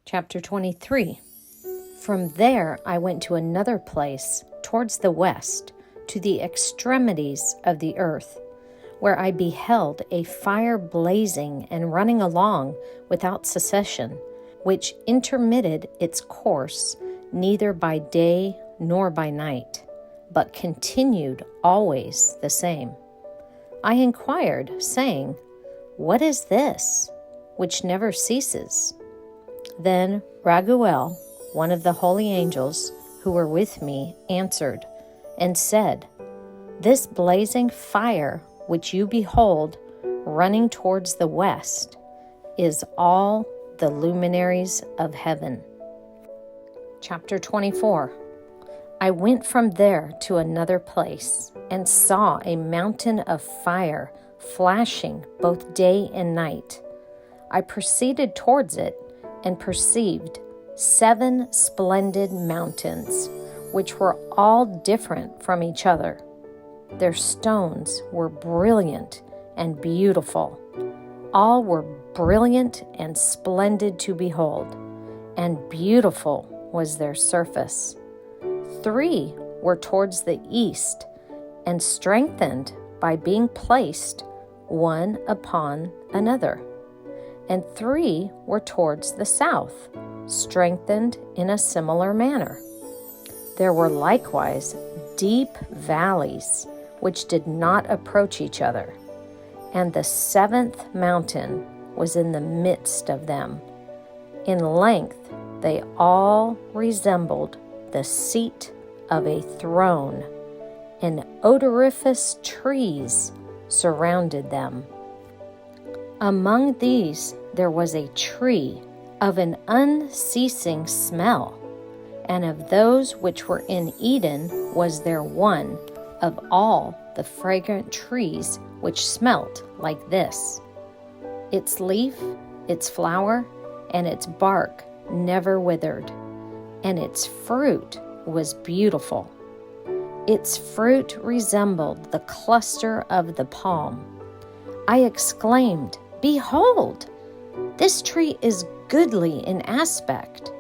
Chapter 23. From there I went to another place, towards the west, to the extremities of the earth, where I beheld a fire blazing and running along without cessation, which intermitted its course neither by day nor by night, but continued always the same. I inquired, saying, "What is this, which never ceases?" Then Ragu'el, one of the holy angels who were with me, answered and said, "This blazing fire which you behold running towards the west is all the luminaries of heaven." Chapter 24. I went from there to another place and saw a mountain of fire flashing both day and night. I proceeded towards it and perceived 7 splendid mountains, which were all different from each other. Their stones were brilliant and beautiful. All were brilliant and splendid to behold, and beautiful was their surface. 3 were towards the east, and strengthened by being placed one upon another. And 3 were towards the south, strengthened in a similar manner. There were likewise deep valleys, which did not approach each other, and the 7th mountain was in the midst of them. In length they all resembled the seat of a throne, and odoriferous trees surrounded them. Among these there was a tree of an unceasing smell, and of those which were in Eden was there one of all the fragrant trees which smelt like this. Its leaf, its flower, and its bark never withered, and its fruit was beautiful. Its fruit resembled the cluster of the palm. I exclaimed, "Behold, this tree is goodly in aspect,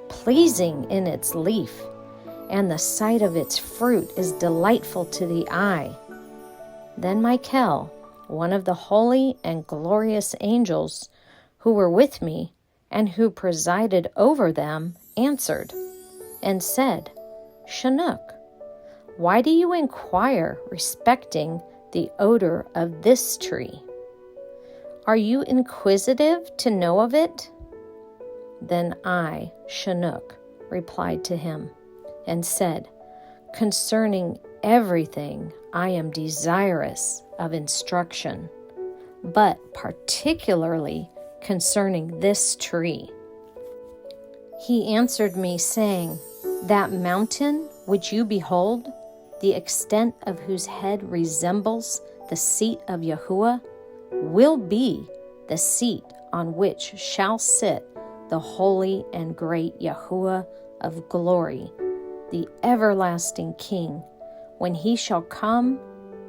pleasing in its leaf, and the sight of its fruit is delightful to the eye." Then Miyka'el, one of the holy and glorious angels who were with me and who presided over them, answered and said, "Chinook, why do you inquire respecting the odor of this tree? Are you inquisitive to know of it?" Then I, Chinook, replied to him and said, "Concerning everything I am desirous of instruction, but particularly concerning this tree." He answered me, saying, "That mountain which you behold, the extent of whose head resembles the seat of Yahuah, will be the seat on which shall sit the holy and great Yahuah of glory, the everlasting King, when he shall come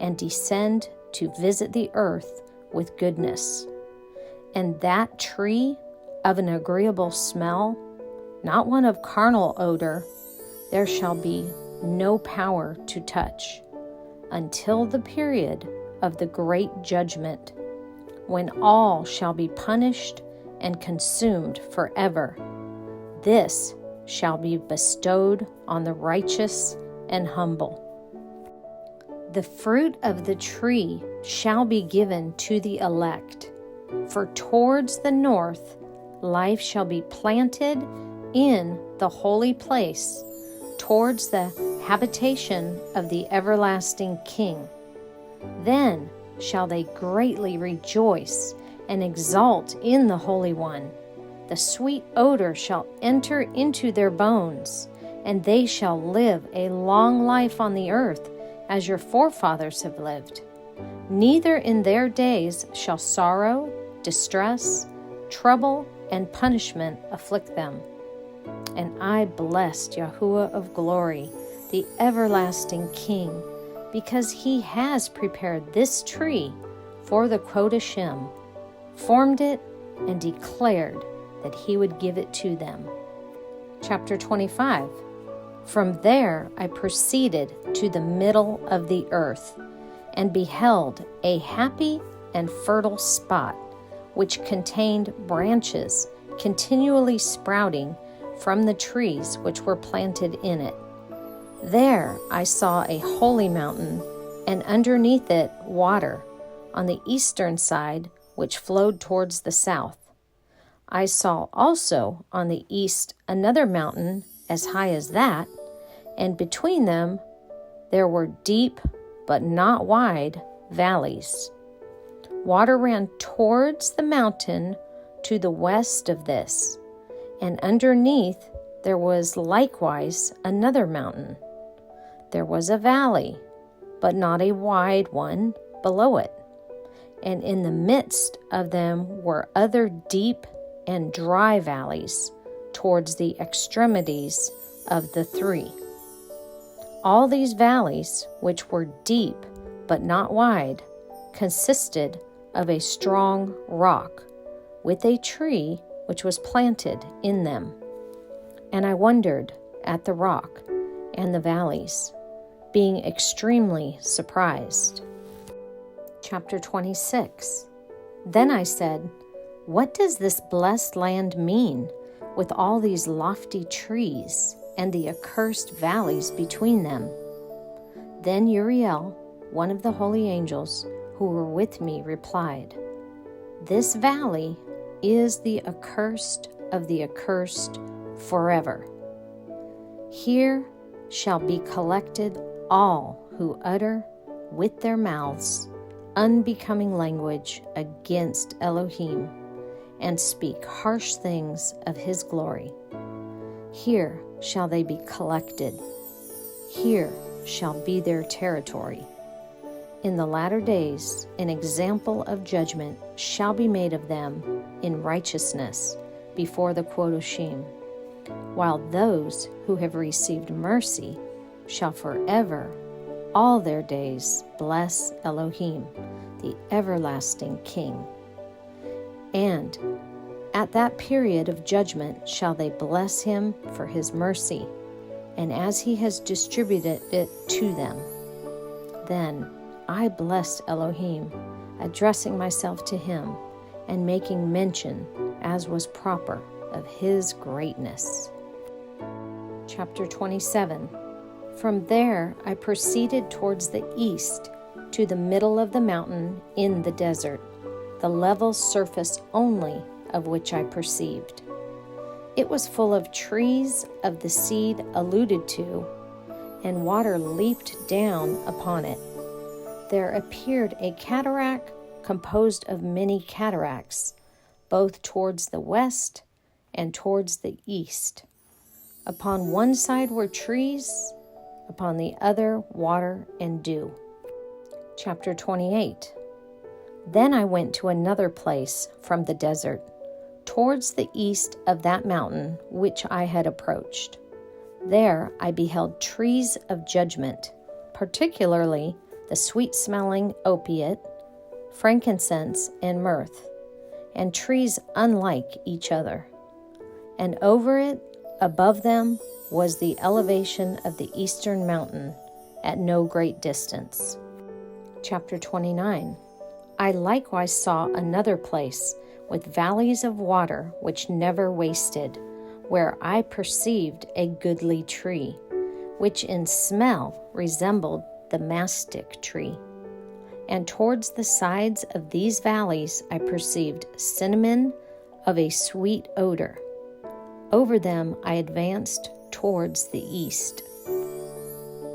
and descend to visit the earth with goodness. And that tree of an agreeable smell, not one of carnal odor, there shall be no power to touch, until the period of the great judgment, when all shall be punished and consumed forever. This shall be bestowed on the righteous and humble. The fruit of the tree shall be given to the elect, for towards the north life shall be planted in the holy place, towards the habitation of the everlasting King. Then shall they greatly rejoice and exult in the Holy One. The sweet odor shall enter into their bones, and they shall live a long life on the earth, as your forefathers have lived. Neither in their days shall sorrow, distress, trouble, and punishment afflict them. And I blessed Yahuah of glory, the everlasting King, because he has prepared this tree for the Kodashim, formed it, and declared that he would give it to them. Chapter 25. From there I proceeded to the middle of the earth, and beheld a happy and fertile spot, which contained branches continually sprouting from the trees which were planted in it. There I saw a holy mountain, and underneath it water, on the eastern side, which flowed towards the south. I saw also on the east another mountain as high as that, and between them there were deep but not wide valleys. Water ran towards the mountain to the west of this, and underneath there was likewise another mountain. There was a valley, but not a wide one, below it, and in the midst of them were other deep and dry valleys towards the extremities of the three. All these valleys, which were deep but not wide, consisted of a strong rock, with a tree which was planted in them. And I wondered at the rock and the valleys, being extremely surprised. Chapter 26. Then I said, what does this blessed land mean, with all these lofty trees and the accursed valleys between them? Then Uriy'el, one of the holy angels who were with me, replied, this valley is the accursed of the accursed forever. Here shall be collected all who utter with their mouths unbecoming language against Elohiym, and speak harsh things of his glory. Here shall they be collected. Here shall be their territory. In the latter days, an example of judgment shall be made of them in righteousness before the Quodoshim, while those who have received mercy shall forever, all their days, bless Elohiym, the everlasting King. And at that period of judgment shall they bless him for his mercy, and as he has distributed it to them. Then I blessed Elohiym, addressing myself to him, and making mention, as was proper, of his greatness. Chapter 27. From there I proceeded towards the east, to the middle of the mountain in the desert, the level surface only of which I perceived. It was full of trees of the seed alluded to, and water leaped down upon it. There appeared a cataract composed of many cataracts, both towards the west and towards the east. Upon one side were trees, upon the other water and dew. Chapter 28. Then I went to another place from the desert, towards the east of that mountain which I had approached. There I beheld trees of judgment, particularly the sweet-smelling opiate, frankincense, and myrrh, and trees unlike each other. And over it, above them, was the elevation of the eastern mountain at no great distance. Chapter 29. I likewise saw another place with valleys of water which never wasted, where I perceived a goodly tree, which in smell resembled the mastic tree. And towards the sides of these valleys I perceived cinnamon of a sweet odor. Over them I advanced towards the east.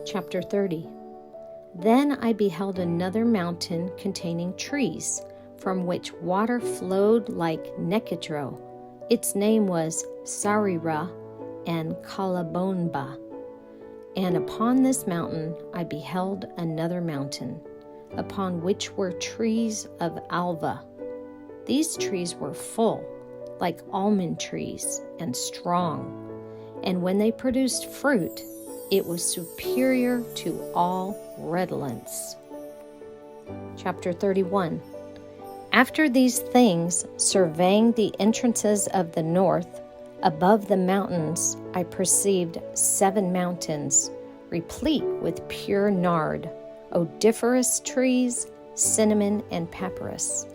Chapter 30. Then I beheld another mountain containing trees, from which water flowed like Neketro. Its name was Sarirah and Kalabonba. And upon this mountain I beheld another mountain, upon which were trees of alva. These trees were full, like almond trees, and strong. And when they produced fruit, it was superior to all redolence. Chapter 31. After these things, surveying the entrances of the north, above the mountains, I perceived 7 mountains, replete with pure nard, odoriferous trees, cinnamon, and papyrus.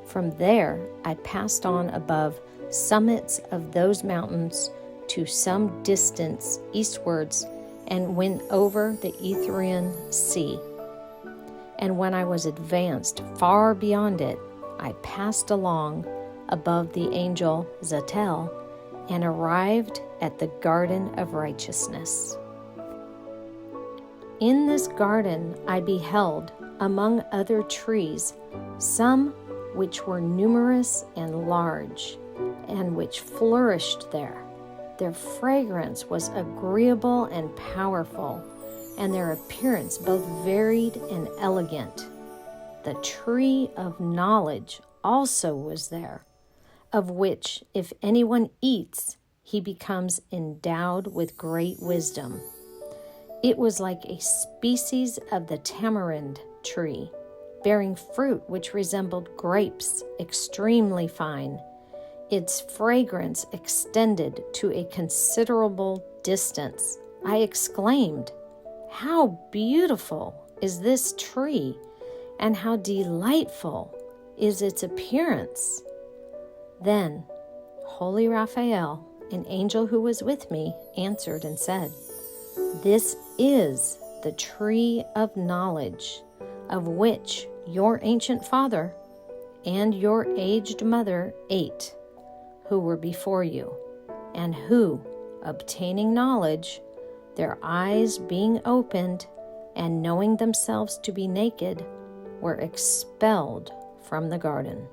From there I passed on above summits of those mountains to some distance eastwards, and went over the Erythraean Sea. And when I was advanced far beyond it, I passed along above the angel Zate'el, and arrived at the garden of righteousness. In this garden I beheld, among other trees, some which were numerous and large, and which flourished there. Their fragrance was agreeable and powerful, and their appearance both varied and elegant. The tree of knowledge also was there, of which if anyone eats, he becomes endowed with great wisdom. It was like a species of the tamarind tree, bearing fruit which resembled grapes, extremely fine. Its fragrance extended to a considerable distance. I exclaimed, "How beautiful is this tree, and how delightful is its appearance!" Then holy Raphael, an angel who was with me, answered and said, "This is the tree of knowledge, of which your ancient father and your aged mother ate, who were before you, and who, obtaining knowledge, their eyes being opened, and knowing themselves to be naked, were expelled from the garden."